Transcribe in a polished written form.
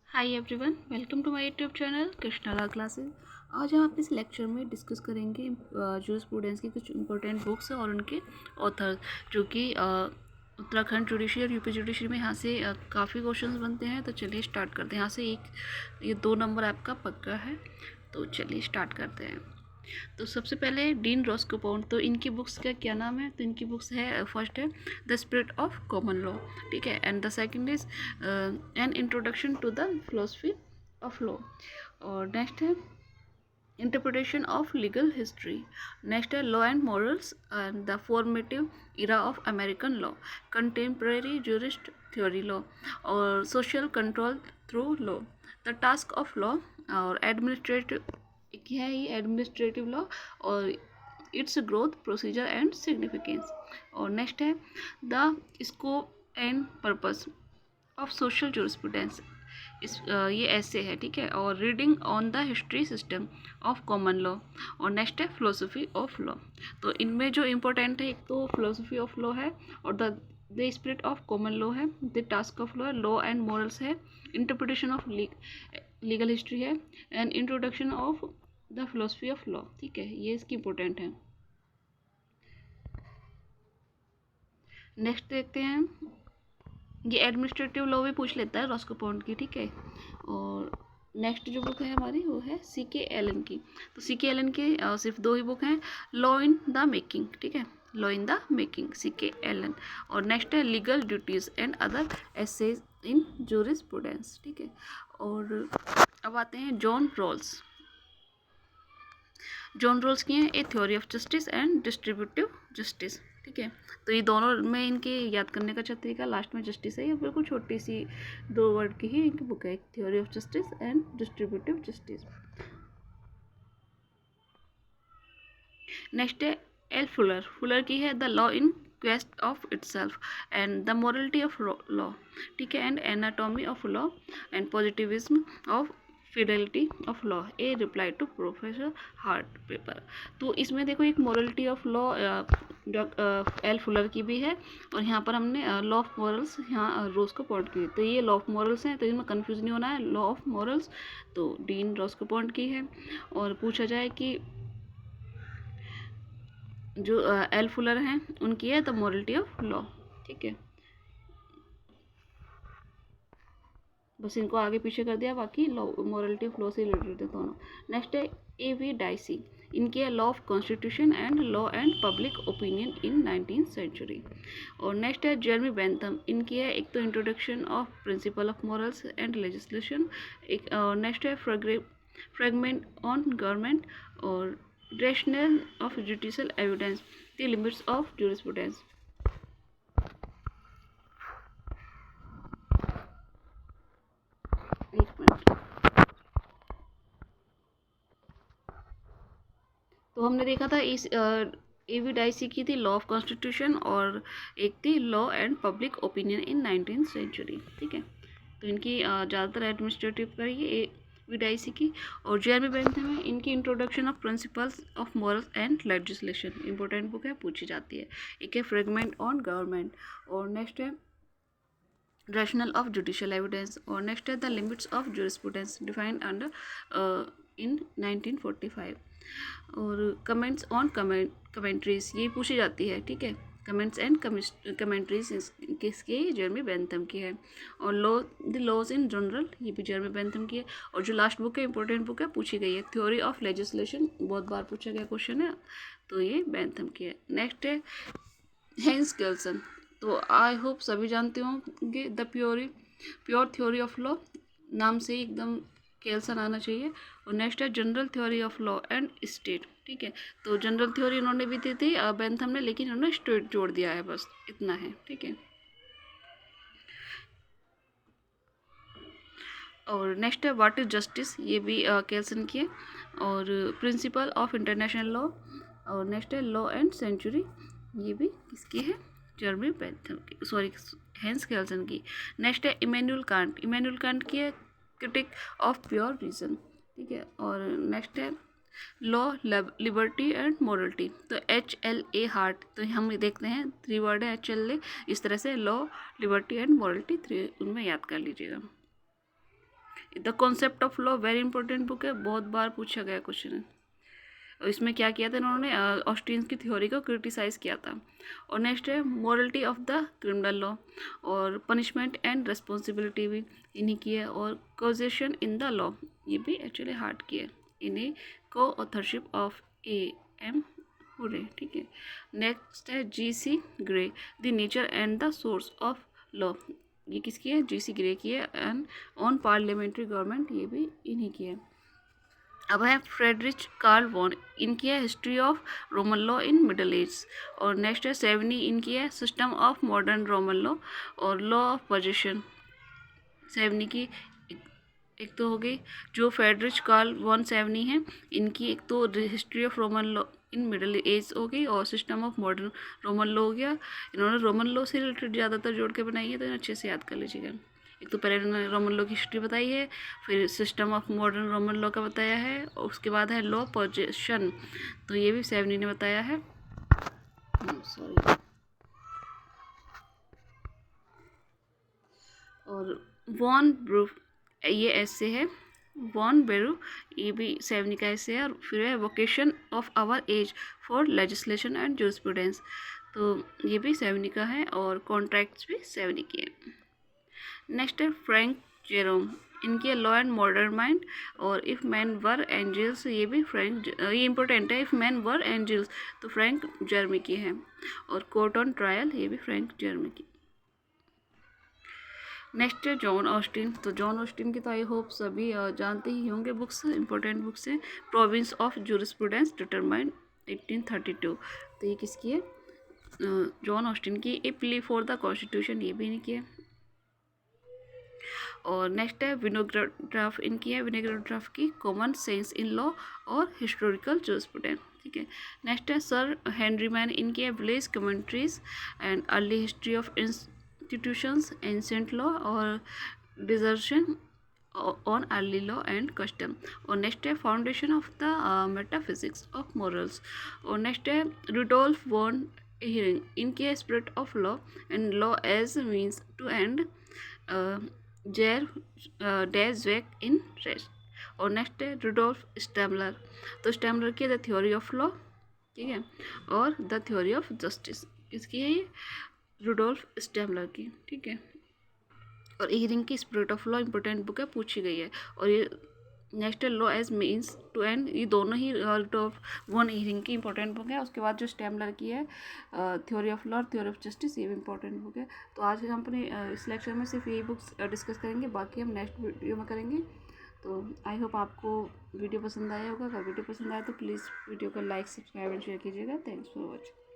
Hi everyone, welcome to my YouTube channel Krishna law classes. आज हम अपने इस लेक्चर में डिस्कस करेंगे जूरिस्प्रूडेंस की कुछ इंपॉर्टेंट बुक्स और उनके ऑथर, जो कि उत्तराखंड जुडिशरी और यूपी जुडिशरी में यहाँ से काफ़ी क्वेश्चंस बनते हैं। तो चलिए स्टार्ट करते हैं। यहाँ से ये 2 नंबर आपका पक्का है, तो चलिए स्टार्ट करते हैं। तो सबसे पहले डीन रॉस्कोपोन, तो इनकी बुक्स का क्या नाम है? तो इनकी बुक्स है, फर्स्ट है the spirit of common law, ठीक है, and the second is an introduction to the philosophy of law, और नेक्स्ट है interpretation of legal history, next है law and morals and the formative era of American law, contemporary jurist theory law, और social control through law, the task of law, और administrative क्या है ये administrative law, और its growth procedure and significance, और next है the scope and purpose of social jurisprudence. ये ऐसे है, ठीक है, और reading on the history system of common law, और नेक्स्ट है फिलोसफी ऑफ लॉ। तो इनमें जो इम्पोर्टेंट है, एक तो फिलोसफी ऑफ लॉ है, और the spirit of common law है, the task of law, law and morals है, इंटरप्रिटेशन ऑफ लीगल हिस्ट्री है, and introduction of the philosophy of law, ठीक है, ये इसकी इम्पोर्टेंट है। नेक्स्ट देखते हैं, ये एडमिनिस्ट्रेटिव लॉ भी पूछ लेता है रॉस्कोपोन की, ठीक है। और नेक्स्ट जो बुक है हमारी वो है C.K. एलन की। तो C.K. एलन के सिर्फ 2 ही बुक हैं, लॉ इन द मेकिंग, ठीक है, law in the making, C.K. Allen, और नेक्स्ट है legal duties and other essays in jurisprudence, ठीक है। और अब आते हैं जॉन रॉल्स की हैं ए theory of justice and distributive justice, ठीक है। तो ये दोनों में इनके याद करने का तरीका, लास्ट में जस्टिस है, ये बिल्कुल छोटी सी 2 वर्ड की ही इनकी बुक है, theory of justice and distributive justice. Next है एल फुलर की है the law in quest of itself and the morality of law, ठीक है, and anatomy of law and positivism of fidelity of law, a reply to professor Hart paper. तो इसमें देखो एक morality of law L Fuller की भी है, और यहाँ पर हमने लॉ ऑफ मॉरल्स यहाँ रोज को पॉइंट की, तो ये लॉ ऑफ मॉरल्स हैं, तो इनमें कंफ्यूज नहीं होना है, लॉ ऑफ मॉरल्स तो डीन रॉस को पॉइंट की है। और पूछा जाए कि जो एल फुलर हैं उनकी है द मोरलिटी ऑफ लॉ, ठीक है, बस इनको आगे पीछे कर दिया, बाकी लॉ मोरलिटी ऑफ लॉ से रिलेटेड है दोनों। नेक्स्ट है A.V. डाइसी, इनकी है law of constitution and law and public opinion in 19th century. और नेक्स्ट है जेरमी बेंथम, इनकी है एक तो introduction of principle of morals and legislation, एक नेक्स्ट है फ्रेगमेंट ऑन गवर्नमेंट, और rational of judicial evidence, the limits of jurisprudence. एक मिनट, तो हमने देखा था इस A.V. डाइसी की थी लॉ ऑफ कॉन्स्टिट्यूशन, और एक थी law and public opinion in 19th century, ठीक है। तो इनकी ज़्यादातर एडमिनिस्ट्रेटिव पर ये A.V. डाइसी की, और जेरमी बेंथम में इनकी introduction of principles of morals and legislation, important book है, पूछी जाती है। एक है फ्रेगमेंट ऑन गवर्नमेंट, और नेक्स्ट है rational of judicial evidence, और नेक्स्ट है the limits of jurisprudence defined under in 1945, और कमेंट्स ऑन कमेंट्रीज ये पूछी जाती है, ठीक है, कमेंट्स एंड कमेंट्रीज किसकी? जेरमी बेंथम की है। और द लॉज इन जनरल, ये भी जेरमी बेंथम की है। और जो लास्ट बुक है इंपॉर्टेंट बुक है, पूछी गई है, थ्योरी ऑफ लेजिस्लेशन, बहुत बार पूछा गया क्वेश्चन है, तो ये बेंथम की है। नेक्स्ट है हेंस केल्सन, तो आई होप सभी जानते होंगे the pure theory of law, नाम से ही एकदम केल्सन आना चाहिए। और नेक्स्ट है general theory of law and state, ठीक है, तो जनरल थ्योरी इन्होंने भी दी थी बेंथम ने, लेकिन इन्होंने स्टेट जोड़ दिया है, बस इतना है, ठीक है। और नेक्स्ट है व्हाट इज जस्टिस, ये भी केल्सन की है। और प्रिंसिपल ऑफ इंटरनेशनल लॉ, और नेक्स्ट है लॉ एंड सेंचुरी, ये भी किसकी है? जेरमी बेंथम की, सॉरी हेंस केल्सन की। नेक्स्ट है इमैनुअल कांट की है क्रिटिक ऑफ प्योर रीजन, ठीक है। और नेक्स्ट है लॉ लिबर्टी एंड मोरलिटी, तो HLA हार्ट, तो हम देखते हैं 3 वर्ड है HLA, इस तरह से लॉ लिबर्टी एंड मोरलिटी 3 उनमें याद कर लीजिएगा। The concept of law very important book है, बहुत बार पूछा गया क्वेश्चन है। और इसमें क्या किया था इन्होंने, ऑस्टिन की थ्योरी को क्रिटिसाइज़ किया था। और नेक्स्ट है morality of the criminal law, और पनिशमेंट एंड रिस्पॉन्सिबिलिटी भी इन्हीं की है। और कॉजेशन इन द लॉ, ये भी एक्चुअली हार्ट की है, इन्हीं को ऑथरशिप ऑफ A.M. हुरे, ठीक है। नेक्स्ट है G.C. Grey, the nature and the source of law, ये किसकी है, G.C. ग्रे की है। एंड ऑन पार्लियामेंट्री गवर्नमेंट, ये भी इन्हीं की है। अब है फ्रेडरिच कार्ल वॉन, इनकी है history of Roman law in middle age. और नेक्स्ट है सेवनी, इनकी है system of modern Roman law और लॉ ऑफ पोजीशन। सेवनी की एक तो हो गई, जो फ्रेडरिच कार्ल वॉन सेवनी है, इनकी एक तो history of Roman law in middle age हो गई, और system of modern Roman law हो गया। इन्होंने रोमन लॉ से रिलेटेड ज़्यादातर जोड़ के बनाई है, तो इन्हें अच्छे से याद कर लीजिएगा। एक तो पहले इन्होंने रोमन लॉ की हिस्ट्री बताई है, फिर system of modern Roman law का बताया है, और उसके बाद है लॉ पोजीशन, तो ये भी सेवनी ने बताया है। सॉरी। और वॉन ब्रूफ, ये ऐसे है, वॉन बेरू, ये भी सेवनी का ऐसे है। और फिर है vocation of our age for legislation and jurisprudence, तो ये भी सेवनी का है। और कॉन्ट्रैक्ट्स भी सेवनी के हैं। नेक्स्ट है फ्रैंक जेरोम, इनकी लॉ एंड मॉडर्न माइंड, और इफ़ मैन वर एंजल्स, ये भी ये इंपॉर्टेंट है, इफ़ मैन वर एंजल्स, तो फ्रैंक जर्मी की है। और कोर्ट ऑन ट्रायल, ये भी फ्रैंक जर्मी की। नेक्स्ट है जॉन ऑस्टिन, तो जॉन ऑस्टिन की तो आई होप सभी जानते ही होंगे, बुक्स इंपॉर्टेंट बुक्स है। प्रोविंस ऑफ जूरिस्प्रूडेंस डिटरमाइंड 1832, तो ये किसकी है, जॉन ऑस्टिन की। ए प्ली फॉर द कॉन्स्टिट्यूशन, ये भी इनकी की है। और नेक्स्ट है विनोग्राफ, इनकी है विनोग्राफ की कॉमन सेंस इन लॉ और हिस्टोरिकल जूरिस्प्रूडेंस, ठीक है। नेक्स्ट है सर हेनरी मैन, इनकी है village commentaries and early history of institutions, ancient law और dissertation on early law and custom. और नेक्स्ट है foundation of the metaphysics of morals. और नेक्स्ट है रुडोल्फ वॉन हियरिंग, इनकी है spirit of law and law as means to end जेर डेज वेक इन रेस्ट। और नेक्स्ट है रुडोल्फ स्टेमलर, तो स्टेमलर की द थ्योरी ऑफ लॉ, ठीक है, और द थ्योरी ऑफ जस्टिस, इसकी है ये रुडोल्फ स्टेमलर की, ठीक है। और हियरिंग की spirit of law important book है, पूछी गई है। और ये next law as means to end, ये दोनों ही रुडोल्फ वॉन हियरिंग की इंपॉर्टेंट बुक है। उसके बाद जो स्टेमलर की है थ्योरी ऑफ लॉ और थ्योरी ऑफ जस्टिस, ये भी इंपॉर्टेंट बुक है। तो आज हम अपने इस लेक्चर में सिर्फ यही बुक्स डिस्कस करेंगे, बाकी हम नेक्स्ट वीडियो में करेंगे। तो आई होप आपको वीडियो पसंद आया होगा। अगर वीडियो पसंद आया तो प्लीज़ वीडियो को लाइक, सब्सक्राइब एंड शेयर कीजिएगा। Thanks for watching.